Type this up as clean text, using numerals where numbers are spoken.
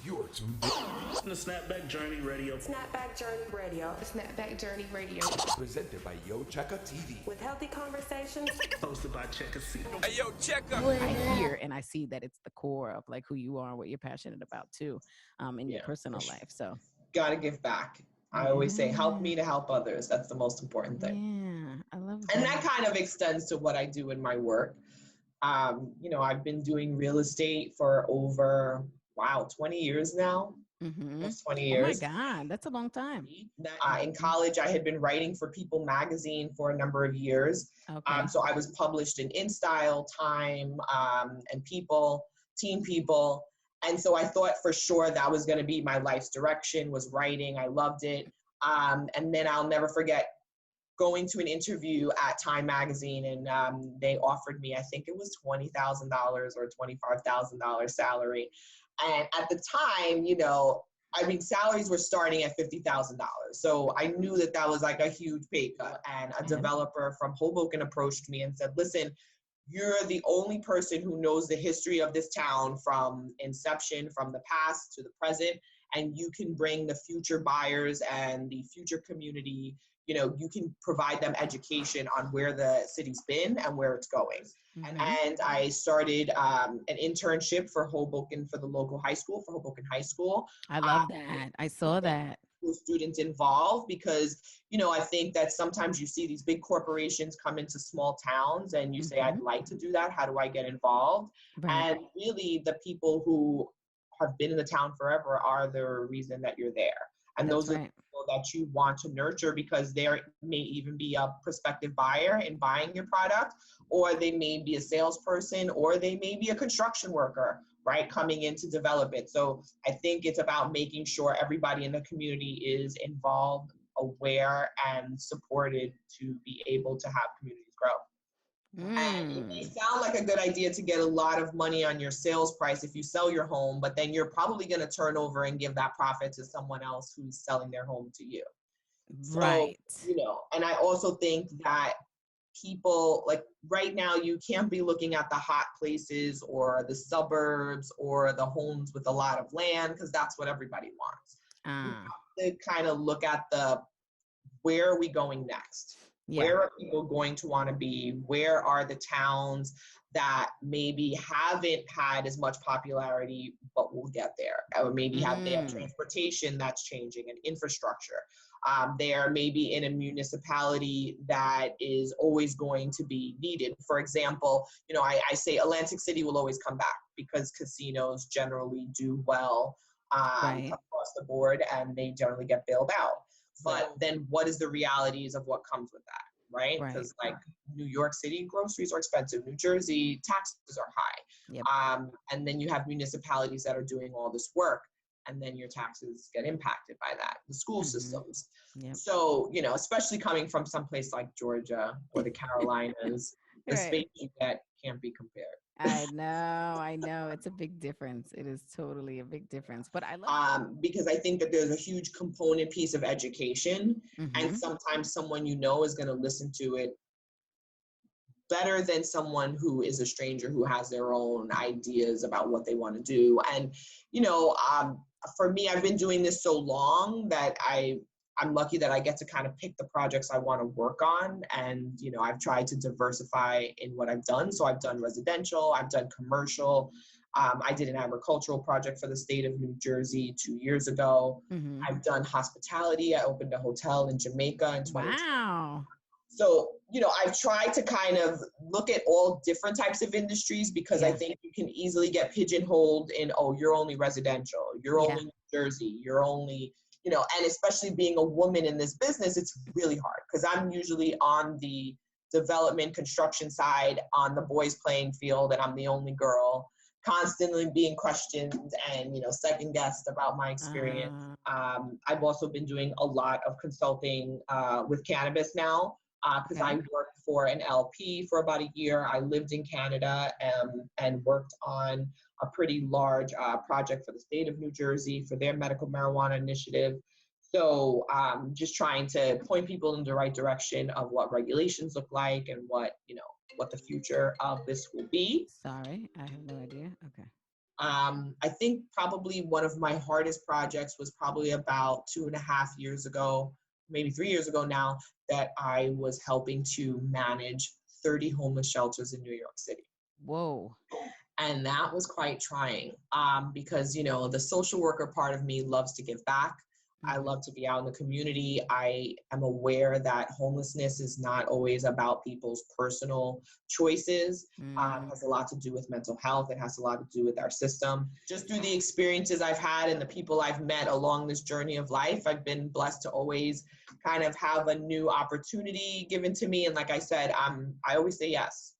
You're tuned in The Snapback Journey Radio. Snapback Journey Radio. Snapback Journey Radio. presented by Checka TV. With healthy conversations. Hosted by Checka. Hey, yo, Checka. I hear and I see that it's the core of like who you are and what you're passionate about too, in your personal life. So gotta give back. I always say, help me to help others. That's the most important thing. Yeah, I love that. And that kind of extends to what I do in my work. I've been doing real estate for over 20 years now. Almost 20 years. Oh my God, that's a long time. In college, I had been writing for People magazine for a number of years. Okay. So I was published in InStyle, Time, and People, Teen People. And so I thought for sure that was going to be my life's direction, was writing. I loved it. And then I'll never forget going to an interview at Time magazine, and they offered me, I think it was $20,000 or $25,000 salary. And at the time, salaries were starting at $50,000. So I knew that was like a huge pay cut. And a developer from Hoboken approached me and said, listen, you're the only person who knows the history of this town from inception, from the past to the present, and you can bring the future buyers and the future community, you can provide them education on where the city's been and where it's going. Mm-hmm. And I started an internship for Hoboken, for the local high school, for Hoboken High School. I love that. I saw that. Students involved because, I think that sometimes you see these big corporations come into small towns and you say, I'd like to do that. How do I get involved? Right. And really the people who have been in the town forever are the reason that you're there. And That's those are right. people that you want to nurture because they may even be a prospective buyer in buying your product, or they may be a salesperson, or they may be a construction worker, right, coming in to develop it. So I think it's about making sure everybody in the community is involved, aware, and supported to be able to have communities grow. And it may sound like a good idea to get a lot of money on your sales price if you sell your home, but then you're probably going to turn over and give that profit to someone else who's selling their home to you. Right. So, and I also think that people, like right now, you can't be looking at the hot places or the suburbs or the homes with a lot of land because that's what everybody wants. You have to kind of look at where are we going next? Yeah. Where are people going to want to be? Where are the towns that maybe haven't had as much popularity, but will get there? Or maybe they have transportation that's changing and infrastructure. They're maybe in a municipality that is always going to be needed. For example, I say Atlantic City will always come back because casinos generally do well across the board and they generally get bailed out. But then what is the realities of what comes with that, right? Because like New York City, groceries are expensive. New Jersey, taxes are high. Yep. And then you have municipalities that are doing all this work and then your taxes get impacted by that, the school systems. Yep. So, especially coming from someplace like Georgia or the Carolinas, the space you get can't be compared. I know. It's a big difference. It is totally a big difference. But I love because I think that there's a huge component piece of education, and sometimes someone is going to listen to it better than someone who is a stranger who has their own ideas about what they want to do. And for me, I've been doing this so long that I'm lucky that I get to kind of pick the projects I want to work on. And, I've tried to diversify in what I've done. So I've done residential, I've done commercial. I did an agricultural project for the state of New Jersey 2 years ago. I've done hospitality. I opened a hotel in Jamaica in 2020. Wow. So, I've tried to kind of look at all different types of industries because I think you can easily get pigeonholed in, you're only residential, you're only New Jersey, you're only, and especially being a woman in this business, it's really hard because I'm usually on the development construction side on the boys playing field and I'm the only girl constantly being questioned and, second guessed about my experience. I've also been doing a lot of consulting with Cannabis now because I worked for an LP for about a year. I lived in Canada and worked on a pretty large project for the state of New Jersey for their medical marijuana initiative. So just trying to point people in the right direction of what regulations look like and what the future of this will be. Sorry, I have no idea. Okay. I think probably one of my hardest projects was probably about 2.5 years ago, maybe 3 years ago now, that I was helping to manage 30 homeless shelters in New York City. Whoa. And that was quite trying because, you know, the social worker part of me loves to give back. I love to be out in the community. I am aware that homelessness is not always about people's personal choices. It has a lot to do with mental health. It has a lot to do with our system. Just through the experiences I've had and the people I've met along this journey of life, I've been blessed to always kind of have a new opportunity given to me. And like I said, I always say yes.